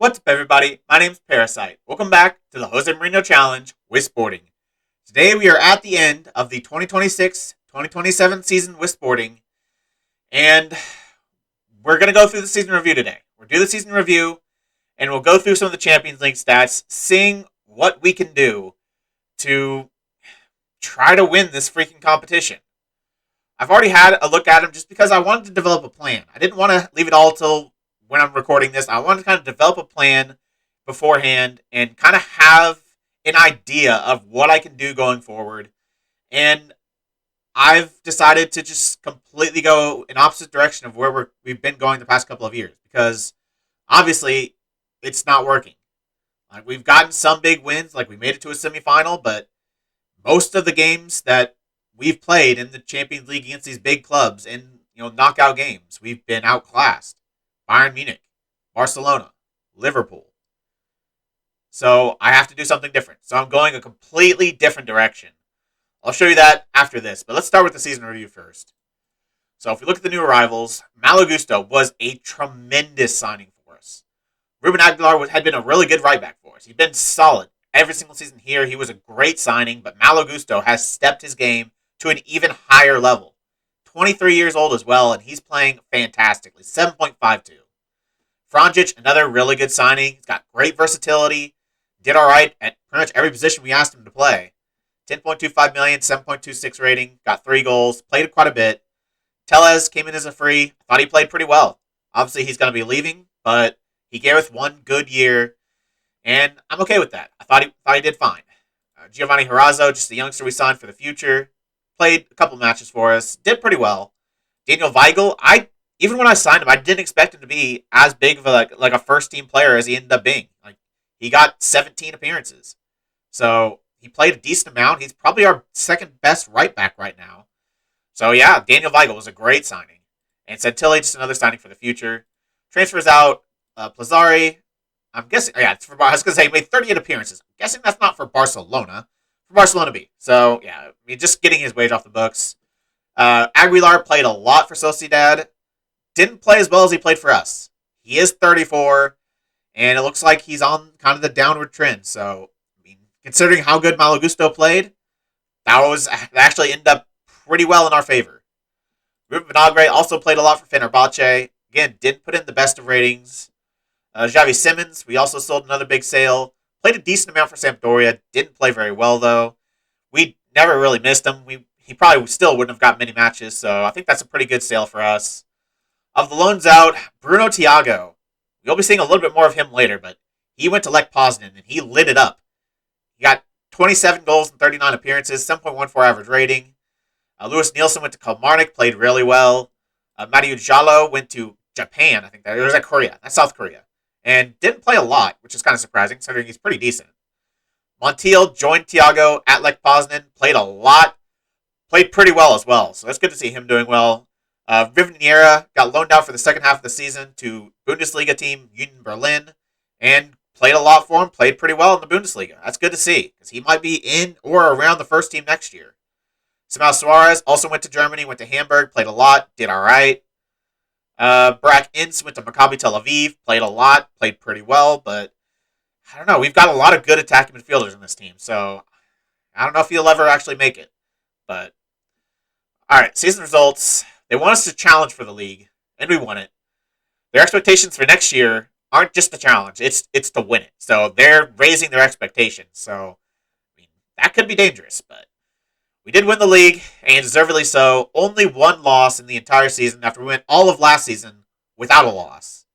What's up, everybody? My name's Parasite. Welcome back to the Jose Mourinho Challenge with Sporting. Today we are at the end of the 2026-2027 season with Sporting, and we're going to go through the season review today. We'll do the season review, and we'll go through some of the Champions League stats, seeing what we can do to try to win this freaking competition. I've already had a look at them just because I wanted to develop a plan. I didn't want to leave it all till when I'm recording this. I wanted to kind of develop a plan beforehand and kind of have an idea of what I can do going forward. And I've decided to just completely go in opposite direction of where we've been going the past couple of years, because obviously it's not working. Like, we've gotten some big wins, like we made it to a semifinal, but most of the games that we've played in the Champions League against these big clubs in knockout games, we've been outclassed. Bayern Munich, Barcelona, Liverpool. So I have to do something different. So I'm going a completely different direction. I'll show you that after this, but let's start with the season review first. So if we look at the new arrivals, Malo Gusto was a tremendous signing for us. Ruben Aguilar had been a really good right back for us. He'd been solid every single season here. He was a great signing, but Malo Gusto has stepped his game to an even higher level. 23 years old as well, and he's playing fantastically. 7.52. Franjic, another really good signing. He's got great versatility. Did all right at pretty much every position we asked him to play. 10.25 million, 7.26 rating. Got 3 goals. Played quite a bit. Tellez came in as a free. I thought he played pretty well. Obviously, he's going to be leaving, but he gave us one good year, and I'm okay with that. I thought he did fine. Giovanni Herrazzo, just the youngster we signed for the future. Played a couple matches for us. Did pretty well. Daniel Veigal, even when I signed him, I didn't expect him to be as big of a first-team player as he ended up being. Like, he got 17 appearances. So he played a decent amount. He's probably our second-best right back right now. So, yeah, Daniel Veigal was a great signing. And Santilli, just another signing for the future. Transfers out Plazzari. I'm guessing, I was going to say, he made 38 appearances. I'm guessing that's not for Barcelona. For Barcelona B. So, yeah, just getting his wage off the books. Aguilar played a lot for Sociedad. Didn't play as well as he played for us. He is 34, and it looks like he's on kind of the downward trend. So, considering how good Malo Gusto played, that actually ended up pretty well in our favor. Ruben Vinagre also played a lot for Fenerbahce. Again, didn't put in the best of ratings. Xavi Simons, we also sold another big sale. Played a decent amount for Sampdoria. Didn't play very well, though. We never really missed him. He probably still wouldn't have got many matches, so I think that's a pretty good sale for us. Of the loans out, Bruno Thiago. You'll be seeing a little bit more of him later, but he went to Lech Poznan, and he lit it up. He got 27 goals and 39 appearances, 7.14 average rating. Lewis Nielsen went to Kilmarnock, played really well. Madiu Jallo went to Japan, I think that was Korea. That's South Korea. And didn't play a lot, which is kind of surprising, considering he's pretty decent. Montiel joined Thiago at Lech Poznan, played a lot, played pretty well as well, so it's good to see him doing well. Viviera got loaned out for the second half of the season to Bundesliga team Union Berlin, and played a lot for him, played pretty well in the Bundesliga. That's good to see, because he might be in or around the first team next year. Samuel Suarez also went to Germany, went to Hamburg, played a lot, did all right. Brack Ince went to Maccabi Tel Aviv, played a lot, played pretty well, but I don't know. We've got a lot of good attacking midfielders in this team, so I don't know if he'll ever actually make it. But, alright, season results. They want us to challenge for the league, and we won it. Their expectations for next year aren't just the challenge, it's to win it. So they're raising their expectations. So, that could be dangerous, but we did win the league, and deservedly so. Only one loss in the entire season after we went all of last season without a loss.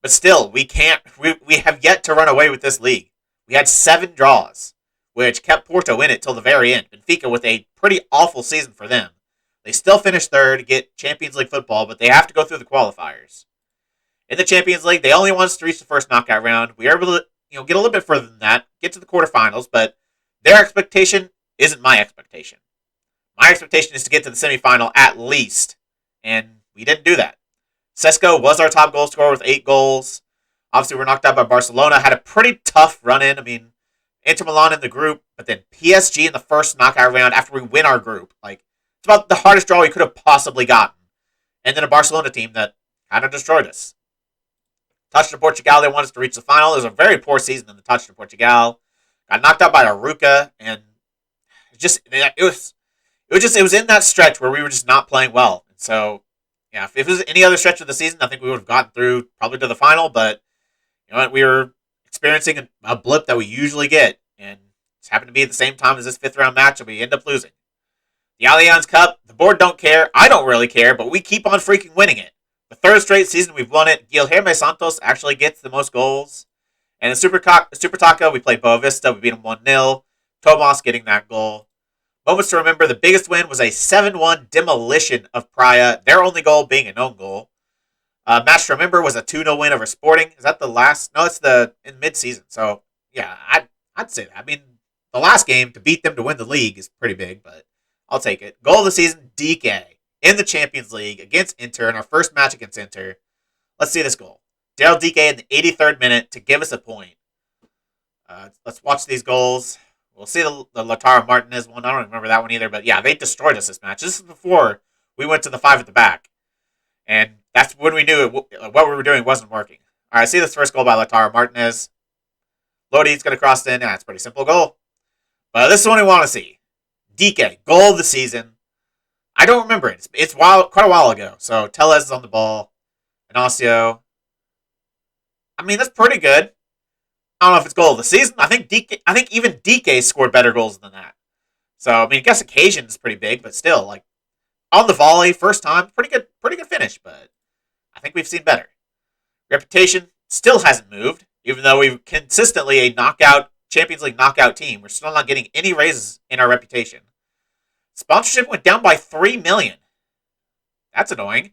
But still, we have yet to run away with this league. We had 7 draws, which kept Porto in it till the very end. Benfica with a pretty awful season for them. They still finished third, get Champions League football, but they have to go through the qualifiers. In the Champions League, they only want us to reach the first knockout round. We are able to get a little bit further than that, get to the quarterfinals, but their expectation isn't my expectation. My expectation is to get to the semifinal at least, and we didn't do that. Sesko was our top goal scorer with 8 goals. Obviously, we're knocked out by Barcelona. Had a pretty tough run-in. Inter Milan in the group, but then PSG in the first knockout round after we win our group. It's about the hardest draw we could have possibly gotten. And then a Barcelona team that kind of destroyed us. Touch de Portugal, they want us to reach the final. It was a very poor season in the Touch de Portugal. Got knocked out by Aruca, and it was in that stretch where we were just not playing well. And so, yeah, if it was any other stretch of the season, I think we would have gotten through probably to the final. But you know what, we were experiencing a blip that we usually get, and it happened to be at the same time as this fifth round match, and we end up losing. The Allianz Cup, the board don't care. I don't really care, but we keep on freaking winning it. The third straight season we've won it. Guilherme Santos actually gets the most goals. And the Super Taco, we played Boa Vista. We beat them 1-0. Tomas getting that goal. Moments to remember, the biggest win was a 7-1 demolition of Praia, their only goal being an own goal. Match to remember was a 2-0 win over Sporting. Is that the last? No, it's in mid-season. So, yeah, I'd say that. I mean, the last game, to beat them to win the league is pretty big, but I'll take it. Goal of the season, DK, in the Champions League against Inter in our first match against Inter. Let's see this goal. Daryl DK in the 83rd minute to give us a point. Let's watch these goals. We'll see the Lautaro Martinez one. I don't remember that one either, but yeah, they destroyed us this match. This is before we went to the 5 at the back. And that's when we knew what we were doing wasn't working. All right, see this first goal by Lautaro Martinez. Lodi's going to cross in. Yeah, it's a pretty simple goal. But this is what we want to see. DK, goal of the season. I don't remember it. It's quite a while ago. So Tellez is on the ball. Inacio. I mean, that's pretty good. I don't know if it's goal of the season. I think even DK scored better goals than that. So I mean, I guess occasion is pretty big, but still, like on the volley, first time, pretty good finish. But I think we've seen better. Reputation still hasn't moved, even though we're consistently a Champions League knockout team. We're still not getting any raises in our reputation. Sponsorship went down by $3 million. That's annoying.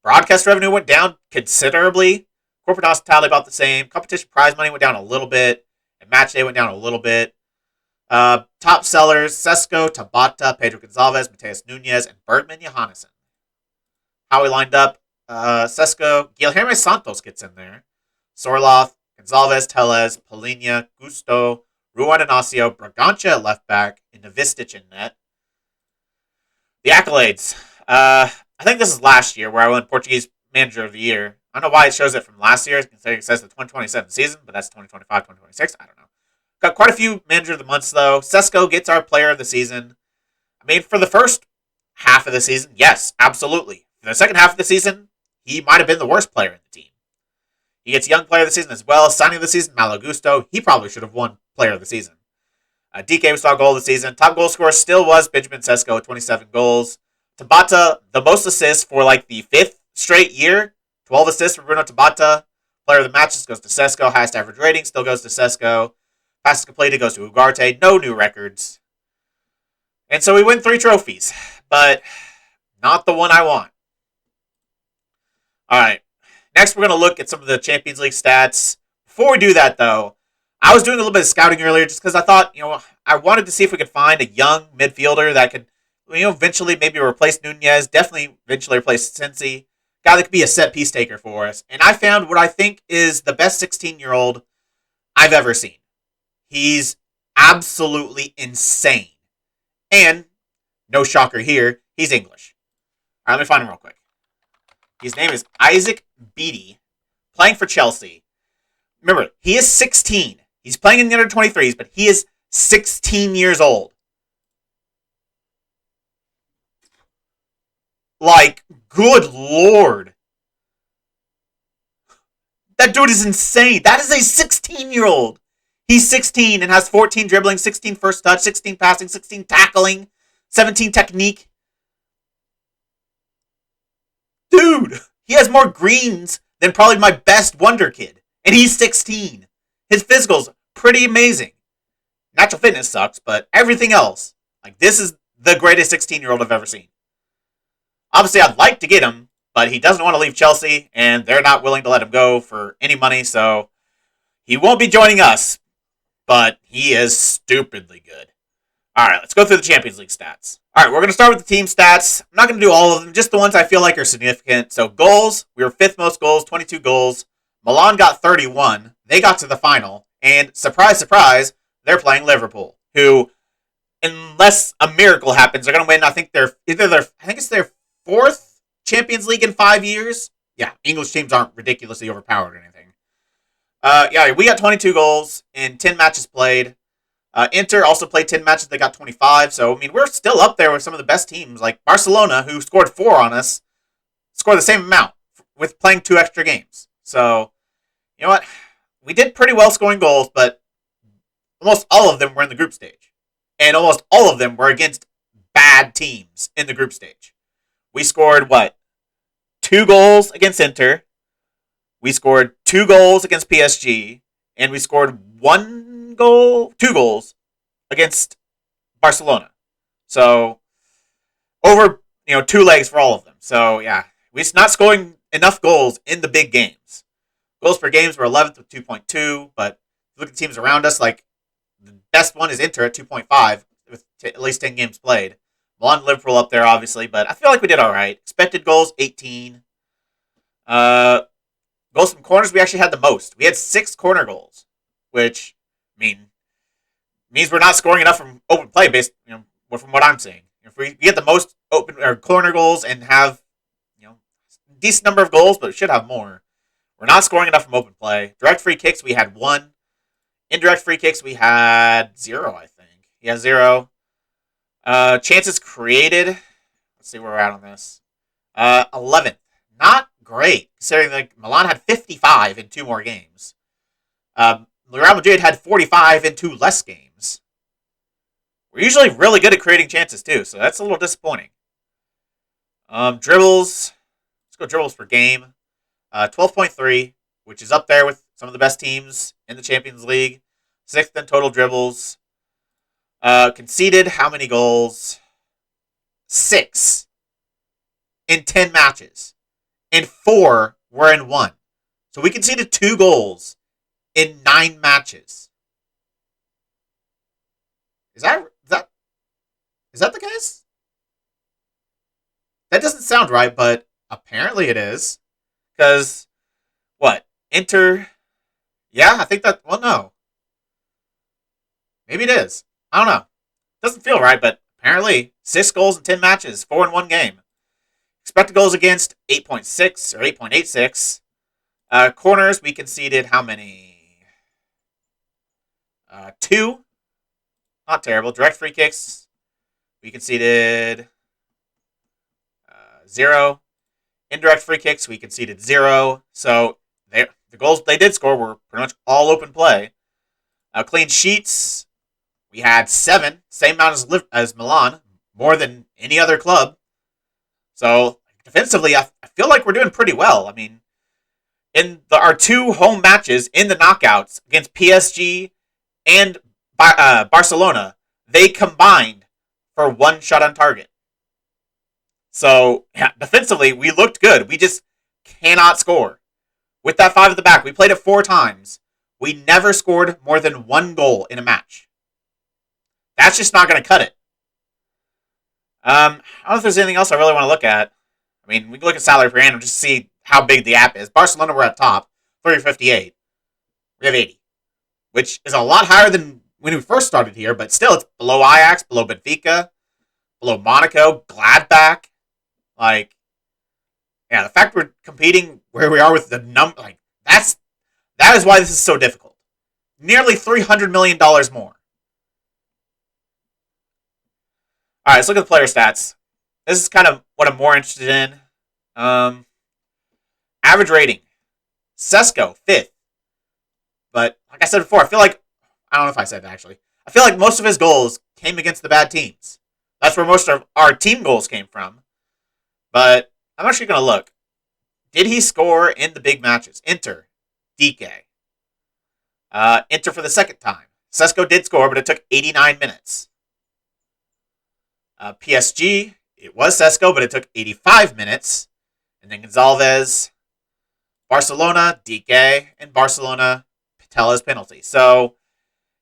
Broadcast revenue went down considerably. Corporate hospitality about the same. Competition prize money went down a little bit. And match day went down a little bit. Top sellers, Sesko, Tabata, Pedro Gonzalez, Mateus Nunez, and Bergman Johannesson. How we lined up. Sesko, Guilherme Santos gets in there. Sorloth, Gonzalez, Tellez, Polina, Gusto, Ruan Inacio, Braganca at left back, and Novistich in net. The accolades. I think this is last year where I won Portuguese Manager of the Year. I don't know why it shows it from last year. It says the 2027 season, but that's 2025, 2026. I don't know. Got quite a few Manager of the Months, though. Sesko gets our Player of the Season. I mean, for the first half of the season, yes, absolutely. For the second half of the season, he might have been the worst player in the team. He gets Young Player of the Season as well. Signing of the Season, Malo Gusto. He probably should have won Player of the Season. DK was our Goal of the Season. Top goal scorer still was Benjamin Sesko with 27 goals. Tabata, the most assists for like the 5th straight year. 12 assists for Bruno Tabata. Player of the matches goes to Sesko. Highest average rating still goes to Sesko. Passes completed goes to Ugarte. No new records. And so we win 3 trophies. But not the one I want. Alright. Next we're going to look at some of the Champions League stats. Before we do that though, I was doing a little bit of scouting earlier just because I thought, I wanted to see if we could find a young midfielder that could, eventually maybe replace Nunez. Definitely eventually replace Sensi. Guy that could be a set piece taker for us. And I found what I think is the best 16-year-old I've ever seen. He's absolutely insane. And, no shocker here, he's English. All right, let me find him real quick. His name is Isaac Beattie, playing for Chelsea. Remember, he is 16. He's playing in the under-23s, but he is 16 years old. Like, good lord. That dude is insane. That is a 16-year-old. He's 16 and has 14 dribbling, 16 first touch, 16 passing, 16 tackling, 17 technique. Dude, he has more greens than probably my best wonder kid. And he's 16. His physical's pretty amazing. Natural fitness sucks, but everything else, like, this is the greatest 16-year-old I've ever seen. Obviously, I'd like to get him, but he doesn't want to leave Chelsea, and they're not willing to let him go for any money, so he won't be joining us, but he is stupidly good. All right, let's go through the Champions League stats. All right, we're going to start with the team stats. I'm not going to do all of them, just the ones I feel like are significant. So goals, we were 5th most goals, 22 goals. Milan got 31. They got to the final. And surprise, surprise, they're playing Liverpool, who, unless a miracle happens, they're going to win. I think it's their 4th Champions League in 5 years. Yeah, English teams aren't ridiculously overpowered or anything. Yeah, we got 22 goals in 10 matches played. Inter also played 10 matches. They got 25. So, I mean, we're still up there with some of the best teams. Like Barcelona, who scored 4 on us, scored the same amount with playing 2 extra games. So, you know what? We did pretty well scoring goals, but almost all of them were in the group stage. And almost all of them were against bad teams in the group stage. We scored, what? 2 goals against Inter. We scored 2 goals against PSG. And we scored 2 goals against Barcelona. So, over, 2 legs for all of them. So, yeah, we're not scoring enough goals in the big games. Goals per games were 11th with 2.2, but look at the teams around us, like, the best one is Inter at 2.5 with at least 10 games played. Milan, Liverpool up there, obviously, but I feel like we did all right. Expected goals, 18. Goals from corners, we actually had the most. We had 6 corner goals, which, means we're not scoring enough from open play, based, from what I'm saying. If we get the most open or corner goals and have, a decent number of goals, but we should have more. We're not scoring enough from open play. Direct free kicks, we had 1. Indirect free kicks, we had 0, I think. Yeah, 0. Chances created. Let's see where we're at on this. 11th. Not great, considering like Milan had 55 in 2 more games. Real Madrid had 45 in 2 less games. We're usually really good at creating chances too, so that's a little disappointing. Dribbles. Let's go dribbles per game. 12.3, which is up there with some of the best teams in the Champions League. 6th in total dribbles. Conceded how many goals? 6 in 10 matches. And 4 were in 1. So we conceded 2 goals in 9 matches. Is that the case? That doesn't sound right, but apparently it is. Because, what? Inter... Yeah, I think that... Well, no. Maybe it is. I don't know. Doesn't feel right, but apparently 6 goals in 10 matches, 4 in 1 game. Expected goals against, 8.6 or 8.86. Corners, we conceded how many? 2. Not terrible. Direct free kicks, we conceded 0. Indirect free kicks, we conceded 0. So the goals they did score were pretty much all open play. Clean sheets, we had 7, same amount as Milan, more than any other club. So defensively, I feel like we're doing pretty well. I mean, in our 2 home matches in the knockouts against PSG and Barcelona, they combined for 1 shot on target. So, yeah, defensively, we looked good. We just cannot score. With that 5 at the back, we played it 4 times. We never scored more than 1 goal in a match. That's just not going to cut it. I don't know if there's anything else I really want to look at. I mean, we can look at salary per annum just to see how big the app is. Barcelona, we're at top, 358. We have 80, which is a lot higher than when we first started here, but still, it's below Ajax, below Benfica, below Monaco, Gladbach. Like, yeah, the fact we're competing where we are with the number, like, that is why this is so difficult. Nearly $300 million more. All right, let's look at the player stats. This is kind of what I'm more interested in. Average rating. Sesko, 5th. But, like I said before, I don't know if I said that actually. I feel like most of his goals came against the bad teams. That's where most of our team goals came from. But I'm actually going to look. Did he score in the big matches? Inter, DK. Inter for the 2nd time. Sesko did score, but it took 89 minutes. PSG, it was Sesko, but it took 85 minutes. And then Gonzalez, Barcelona, DK, and Barcelona, Patella's penalty. So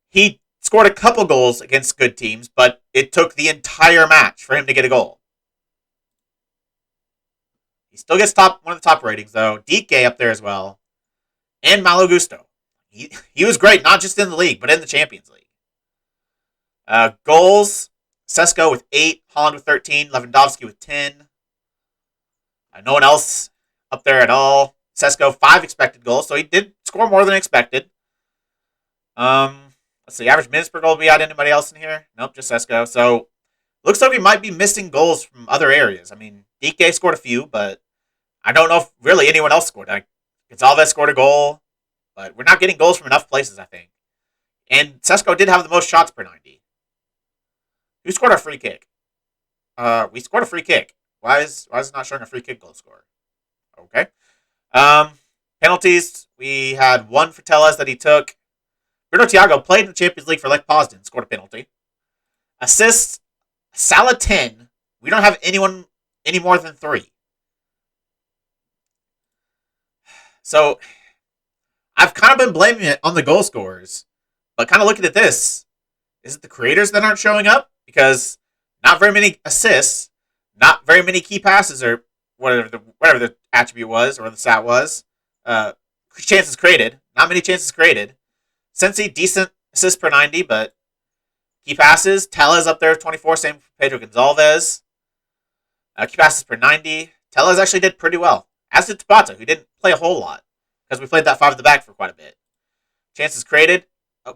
he scored a couple goals against good teams, but it took the entire match for him to get a goal. He still gets one of the top ratings, though. DK up there as well. And Malo Gusto. He was great, not just in the league, but in the Champions League. Goals, Sesko with 8, Haaland with 13, Lewandowski with 10. No one else up there at all. Sesko 5 expected goals, so he did score more than expected. Let's see, average minutes per goal. Do we had anybody else in here? Nope, just Sesko. So looks like we might be missing goals from other areas. I mean, DK scored a few, but I don't know if really anyone else scored. Like, Gonzalez scored a goal, but we're not getting goals from enough places, I think. And Sesko did have the most shots per 90. Who scored our free kick? We scored a free kick. Why is it not showing a free kick goal score? Okay. Penalties. We had one for Tellez that he took. Bruno Thiago played in the Champions League for Lech Poznan, scored a penalty. Assists. Salah 10. We don't have anyone any more than 3. So, I've kind of been blaming it on the goal scorers. But kind of looking at this, is it the creators that aren't showing up? Because not very many assists, not very many key passes, or whatever the attribute was, or the stat was. Chances created. Not many chances created. Sensi, decent assists per 90, but key passes. Tellez up there, 24, same for Pedro Gonzalez. Key passes per 90. Tellez actually did pretty well. As did Tabata, who didn't play a whole lot, because we played that 5 at the back for quite a bit. Chances created.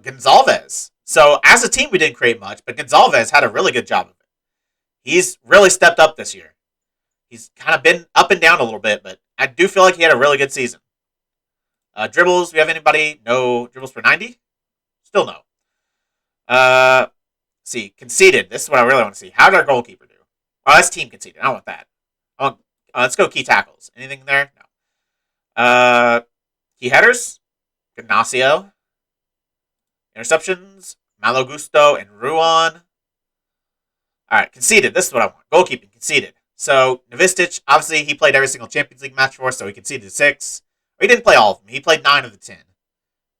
Gonzalez. So, as a team, we didn't create much, but Gonzalez had a really good job of it. He's really stepped up this year. He's kind of been up and down a little bit, but I do feel like he had a really good season. Dribbles, we have anybody? No dribbles per 90? Still no. See, conceded. This is what I really want to see. How did our goalkeeper do? Oh, that's team conceded. I don't want that. Let's go key tackles. Anything there? No. Key headers? Ignacio. Interceptions? Malo Gusto and Ruan. Alright, conceded. This is what I want. Goalkeeping, conceded. So, Novistich, obviously he played every single Champions League match for us, so he conceded 6. He didn't play all of them. He played 9 of the 10. I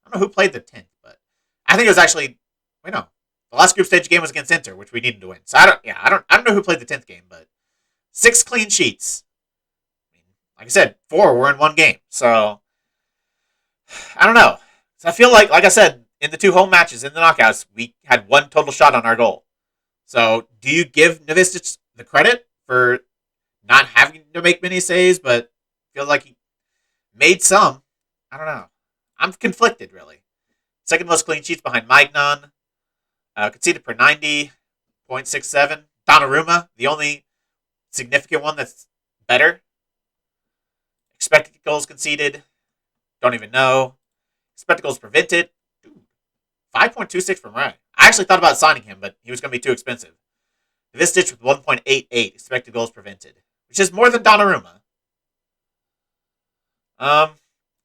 don't know who played the 10th, but I think it was actually... Wait, no. The last group stage game was against Inter, which we needed to win. So I don't know who played the 10th game, but 6 clean sheets. I mean, like I said, 4 were in one game. So, I don't know. So I feel like I said, in the 2 home matches, in the knockouts, we had 1 total shot on our goal. So, do you give Novistich the credit for not having to make many saves, but feels like he made some? I don't know. I'm conflicted, really. Second most clean sheets behind Magnan. Conceded per 90, 0.67. Donnarumma, the only significant one that's better. Expected goals conceded, don't even know. Expected goals prevented, 5.26 from Rai. I actually thought about signing him, but he was going to be too expensive. Novistich with 1.88 expected goals prevented, which is more than Donnarumma.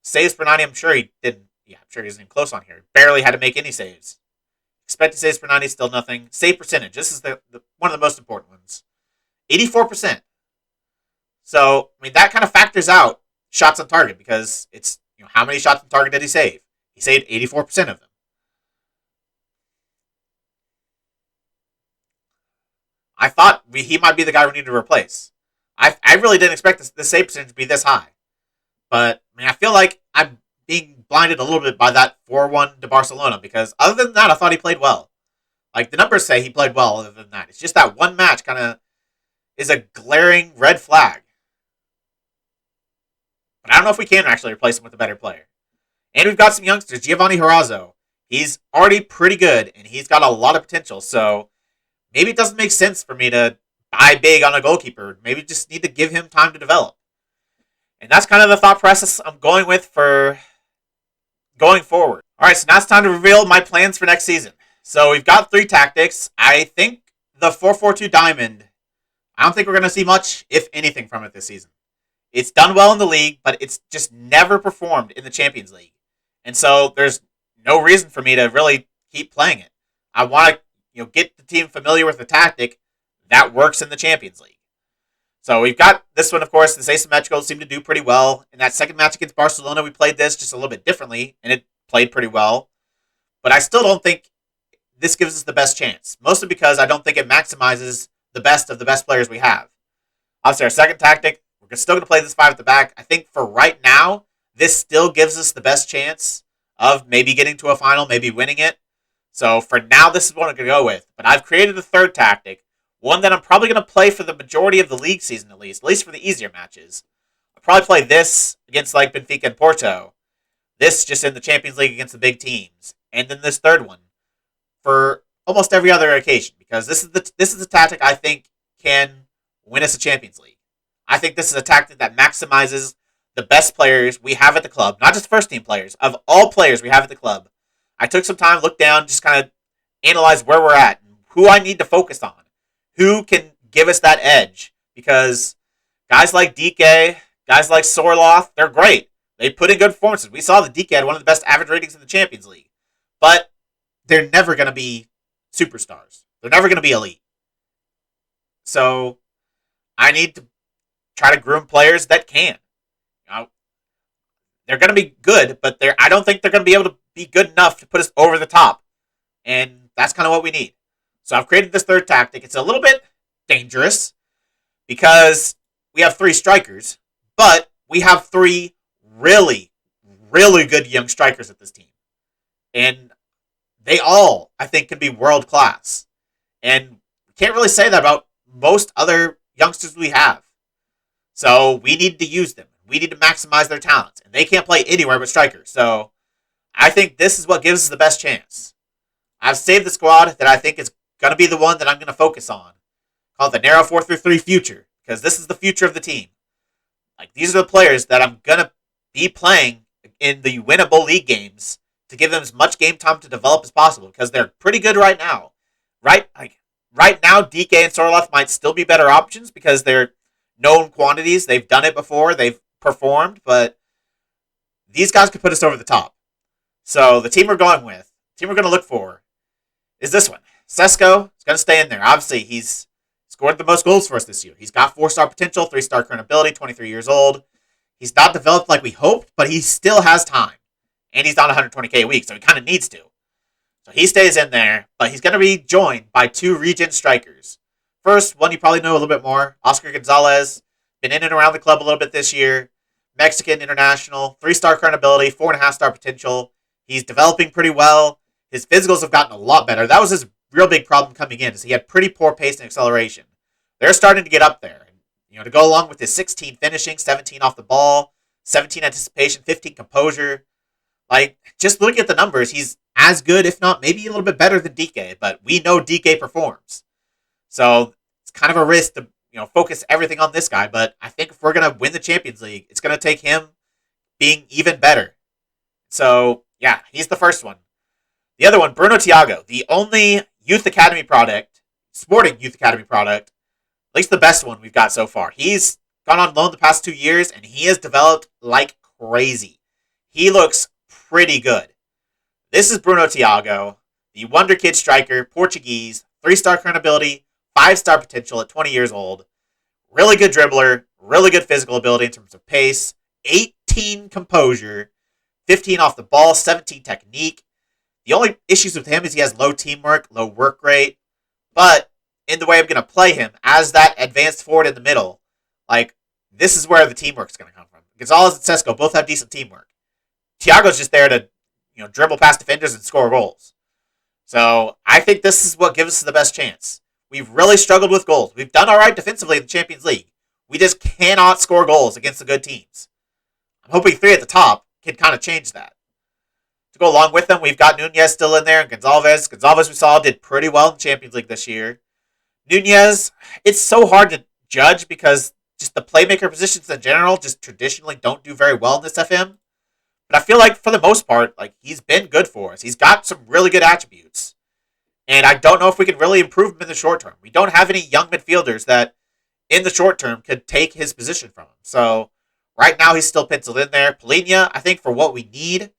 Saves per 90, I'm sure he didn't. Yeah, I'm sure he isn't even close on here. Barely had to make any saves. Expected saves per 90, still nothing. Save percentage, this is the one of the most important ones. 84%. So, I mean, that kind of factors out shots on target, because it's, how many shots on target did he save? He saved 84% of them. I thought he might be the guy we need to replace. I really didn't expect the save percentage to be this high. But, I mean, I feel like I'm being blinded a little bit by that 4-1 to Barcelona, because other than that, I thought he played well. Like, the numbers say he played well other than that. It's just that one match kind of is a glaring red flag. But I don't know if we can actually replace him with a better player. And we've got some youngsters. Giovanni Herrazzo. He's already pretty good, and he's got a lot of potential. So maybe it doesn't make sense for me to buy big on a goalkeeper. Maybe just need to give him time to develop. And that's kind of the thought process I'm going with for going forward. All right, so now it's time to reveal my plans for next season. So we've got 3 tactics. I think the 4-4-2 diamond, I don't think we're going to see much, if anything, from it this season. It's done well in the league, but it's just never performed in the Champions League. And so there's no reason for me to really keep playing it. I want to get the team familiar with the tactic that works in the Champions League. So we've got this one, of course. This asymmetrical seemed to do pretty well. In that second match against Barcelona, we played this just a little bit differently, and it played pretty well. But I still don't think this gives us the best chance, mostly because I don't think it maximizes the best of the best players we have. Obviously, our second tactic, we're still going to play this 5 at the back. I think for right now, this still gives us the best chance of maybe getting to a final, maybe winning it. So for now, this is what I'm going to go with. But I've created a third tactic, one that I'm probably going to play for the majority of the league season at least for the easier matches. I'm probably play this against like Benfica and Porto, this just in the Champions League against the big teams, and then this third one for almost every other occasion, because this is the tactic I think can win us a Champions League. I think this is a tactic that maximizes the best players we have at the club, not just first team players, of all players we have at the club. I took some time, looked down, just kind of analyze where we're at, who I need to focus on, who can give us that edge, because guys like DK, guys like Sorloth, they're great. They put in good performances. We saw that DK had one of the best average ratings in the Champions League. But they're never going to be superstars. They're never going to be elite. So I need to try to groom players that can. They're going to be good, but I don't think they're going to be able to be good enough to put us over the top. And that's kind of what we need. So I've created this third tactic. It's a little bit dangerous because we have 3 strikers, but we have 3 really, really good young strikers at this team. And they all, I think, can be world class. And we can't really say that about most other youngsters we have. So we need to use them. We need to maximize their talents. And they can't play anywhere but strikers. So I think this is what gives us the best chance. I've saved the squad that I think is going to be the one that I'm going to focus on. Called the Narrow 4-3-3 Future. Because this is the future of the team. Like, these are the players that I'm going to be playing in the winnable league games to give them as much game time to develop as possible. Because they're pretty good right now. Right now, DK and Sorloth might still be better options because they're known quantities. They've done it before. They've performed, but these guys could put us over the top. So the team we're going with, the team we're going to look for, is this one. Sesko is going to stay in there. Obviously, he's scored the most goals for us this year. He's got 4-star potential, 3-star current ability, 23 years old. He's not developed like we hoped, but he still has time. And he's on 120K a week, so he kind of needs to. So he stays in there, but he's going to be joined by 2 regen strikers. First, one you probably know a little bit more, Oscar Gonzalez. Been in and around the club a little bit this year. Mexican international, 3-star current ability, 4.5-star potential. He's developing pretty well. His physicals have gotten a lot better. That was his real big problem coming in, is he had pretty poor pace and acceleration. They're starting to get up there. To go along with his 16 finishing, 17 off the ball, 17 anticipation, 15 composure. Like, just looking at the numbers, he's as good, if not maybe a little bit better than DK, but we know DK performs. So it's kind of a risk to focus everything on this guy, but I think if we're going to win the Champions League, it's going to take him being even better. So, yeah, he's the first one. The other one, Bruno Thiago, the only youth academy product, sporting youth academy product, at least the best one we've got so far. He's gone on loan the past 2 years, and he has developed like crazy. He looks pretty good. This is Bruno Thiago, the wonder kid striker, Portuguese, 3-star current ability, 5-star potential at 20 years old. Really good dribbler, really good physical ability in terms of pace, 18 composure, 15 off the ball, 17 technique. The only issues with him is he has low teamwork, low work rate, but in the way I'm going to play him as that advanced forward in the middle, this is where the teamwork's going to come from. Gonzalez and Sesko both have decent teamwork. Thiago's just there to, dribble past defenders and score goals. So I think this is what gives us the best chance. We've really struggled with goals. We've done all right defensively in the Champions League. We just cannot score goals against the good teams. I'm hoping 3 at the top can kind of change that. To go along with them, we've got Nunez still in there and Gonzalez. Gonzalez, we saw, did pretty well in the Champions League this year. Nunez, it's so hard to judge because just the playmaker positions in general just traditionally don't do very well in this FM. But I feel like for the most part, he's been good for us. He's got some really good attributes. And I don't know if we can really improve him in the short term. We don't have any young midfielders that, in the short term, could take his position from him. So, right now, he's still penciled in there. Polina, I think for what we need,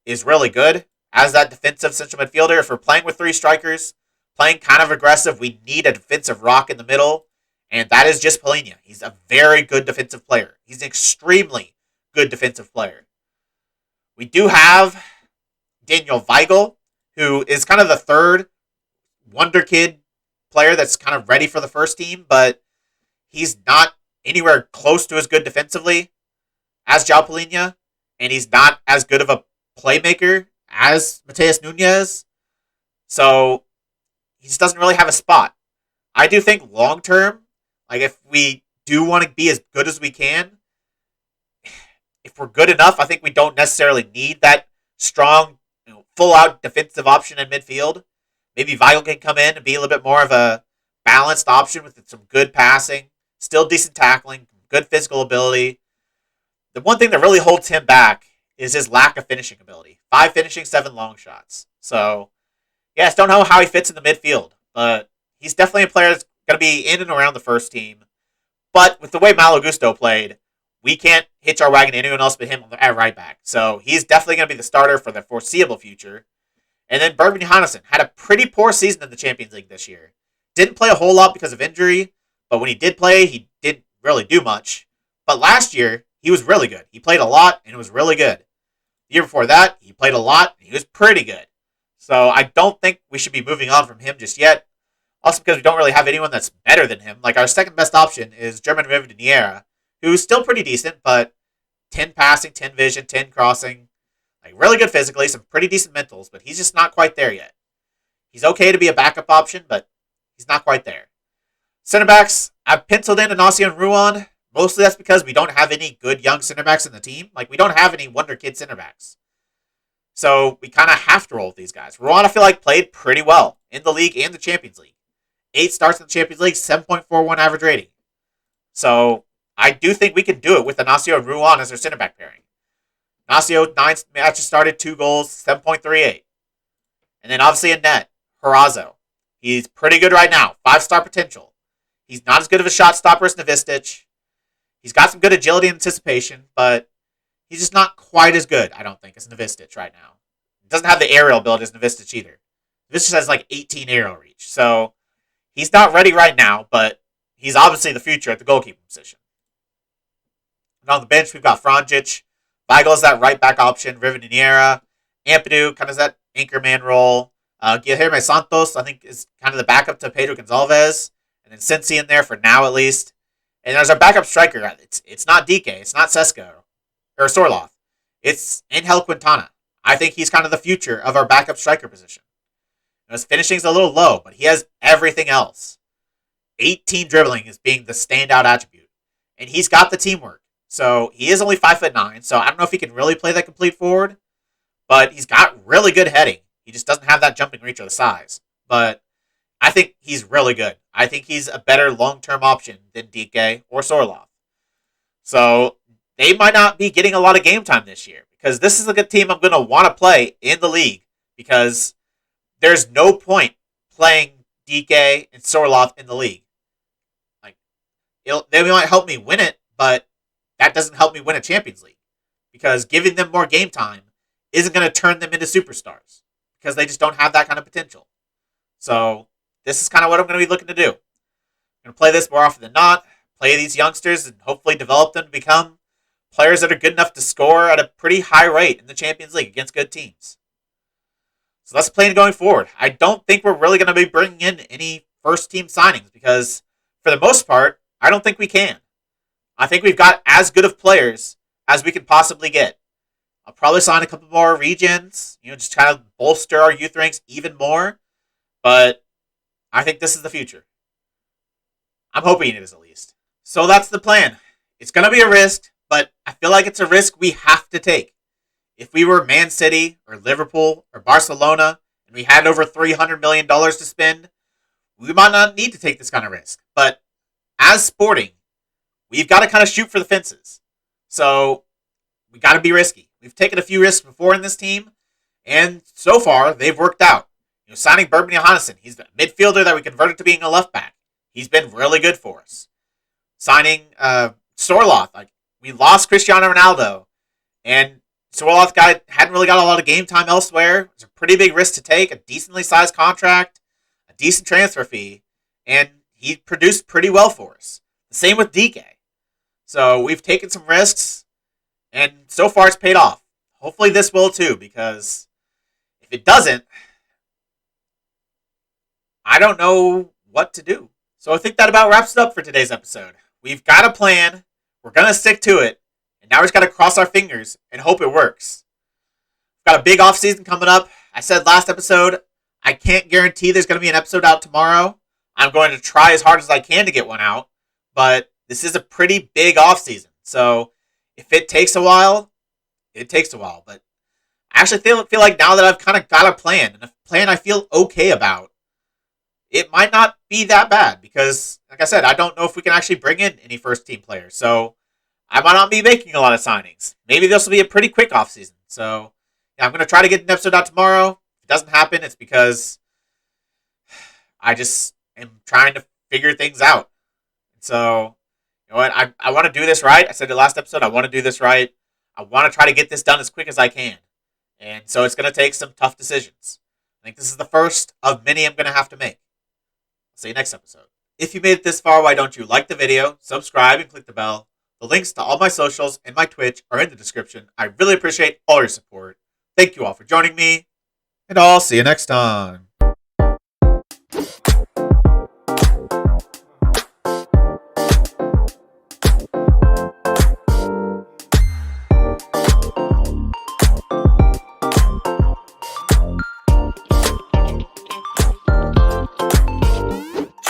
is really good as that defensive central midfielder. If we're playing with 3 strikers, playing kind of aggressive, we need a defensive rock in the middle. And that is just Polina. He's a very good defensive player. He's an extremely good defensive player. We do have Daniel Veigal, who is kind of the third wonder kid player that's kind of ready for the first team, but he's not anywhere close to as good defensively as João Polina, and he's not as good of a playmaker as Matheus Nunez, so he just doesn't really have a spot. I do think long term, if we do want to be as good as we can, if we're good enough, I think we don't necessarily need that strong, full-out defensive option in midfield. Maybe Veigal can come in and be a little bit more of a balanced option with some good passing, still decent tackling, good physical ability. The one thing that really holds him back is his lack of finishing ability. 5 finishing, 7 long shots. So, yes, don't know how he fits in the midfield, but he's definitely a player that's going to be in and around the first team. But with the way Malo Gusto played, we can't hitch our wagon to anyone else but him at right back. So he's definitely going to be the starter for the foreseeable future. And then Bergman Johannesson had a pretty poor season in the Champions League this year. Didn't play a whole lot because of injury, but when he did play, he didn't really do much. But last year, he was really good. He played a lot, and it was really good. The year before that, he played a lot, and he was pretty good. So I don't think we should be moving on from him just yet. Also because we don't really have anyone that's better than him. Like, our second best option is German Rivendiniera, who's still pretty decent, but 10 passing, 10 vision, 10 crossing. Like, really good physically, some pretty decent mentals, but he's just not quite there yet. He's okay to be a backup option, but he's not quite there. Center backs, I've penciled in Inacio and Ruan. Mostly that's because we don't have any good young center backs in the team. Like, we don't have any wonder kid center backs. So we kind of have to roll with these guys. Ruan, I feel like, played pretty well in the league and the Champions League. 8 starts in the Champions League, 7.41 average rating. So I do think we can do it with Inacio and Ruan as our center back pairing. Inacio, 9 matches started, 2 goals, 7.38. And then obviously in net, Horazzo. He's pretty good right now, 5-star potential. He's not as good of a shot stopper as Novistich. He's got some good agility and anticipation, but he's just not quite as good, I don't think, as Novistich right now. He doesn't have the aerial ability as Novistich either. Novistich has like 18 aerial reach, so he's not ready right now, but he's obviously the future at the goalkeeper position. And on the bench, we've got Franjic. Veigal is that right back option. Rivendiniera. Ampadu kind of is that anchor man role. Guilherme Santos, I think, is kind of the backup to Pedro Gonzalez. And then Sensi in there for now, at least. And there's our backup striker. It's not DK. It's not Sesko. Or Sorloth. It's Angel Quintana. I think he's kind of the future of our backup striker position. His finishing's a little low, but he has everything else. 18 dribbling is being the standout attribute. And he's got the teamwork. So he is only 5'9", so I don't know if he can really play that complete forward. But he's got really good heading. He just doesn't have that jumping reach or the size. But I think he's really good. I think he's a better long-term option than DK or Sorloth. So they might not be getting a lot of game time this year. Because this is a good team I'm going to want to play in the league. Because there's no point playing DK and Sorloth in the league. Like, they might help me win it, but that doesn't help me win a Champions League. Because giving them more game time isn't going to turn them into superstars. Because they just don't have that kind of potential. So, this is kind of what I'm going to be looking to do. I'm going to play this more often than not. Play these youngsters and hopefully develop them to become players that are good enough to score at a pretty high rate in the Champions League against good teams. So that's the plan going forward. I don't think we're really going to be bringing in any first-team signings because, for the most part, I don't think we can. I think we've got as good of players as we can possibly get. I'll probably sign a couple more regens, just kind of bolster our youth ranks even more. But I think this is the future. I'm hoping it is at least. So that's the plan. It's going to be a risk, but I feel like it's a risk we have to take. If we were Man City or Liverpool or Barcelona and we had over $300 million to spend, we might not need to take this kind of risk. But as Sporting, we've got to kind of shoot for the fences. So we got to be risky. We've taken a few risks before in this team, and so far they've worked out. Signing Bergman Johannesson, he's a midfielder that we converted to being a left back. He's been really good for us. Signing Sorloth, we lost Cristiano Ronaldo, and Sorloth hadn't really got a lot of game time elsewhere. It's a pretty big risk to take, a decently sized contract, a decent transfer fee, and he produced pretty well for us. The same with DK. So we've taken some risks, and so far it's paid off. Hopefully this will too, because if it doesn't, I don't know what to do. So I think that about wraps it up for today's episode. We've got a plan. We're going to stick to it. And now we just got to cross our fingers and hope it works. We've got a big offseason coming up. I said last episode, I can't guarantee there's going to be an episode out tomorrow. I'm going to try as hard as I can to get one out. But this is a pretty big offseason. So If it takes a while, it takes a while. But I actually feel like now that I've kind of got a plan, and a plan I feel okay about, it might not be that bad because, like I said, I don't know if we can actually bring in any first-team players. So I might not be making a lot of signings. Maybe this will be a pretty quick offseason. So yeah, I'm going to try to get an episode out tomorrow. If it doesn't happen, it's because I just am trying to figure things out. So, you know what? I want to do this right. I said the last episode, I want to do this right. I want to try to get this done as quick as I can. And so it's going to take some tough decisions. I think this is the first of many I'm going to have to make. See you next episode. If you made it this far, why don't you like the video, subscribe, and click the bell? The links to all my socials and my Twitch are in the description. I really appreciate all your support. Thank you all for joining me, and I'll see you next time.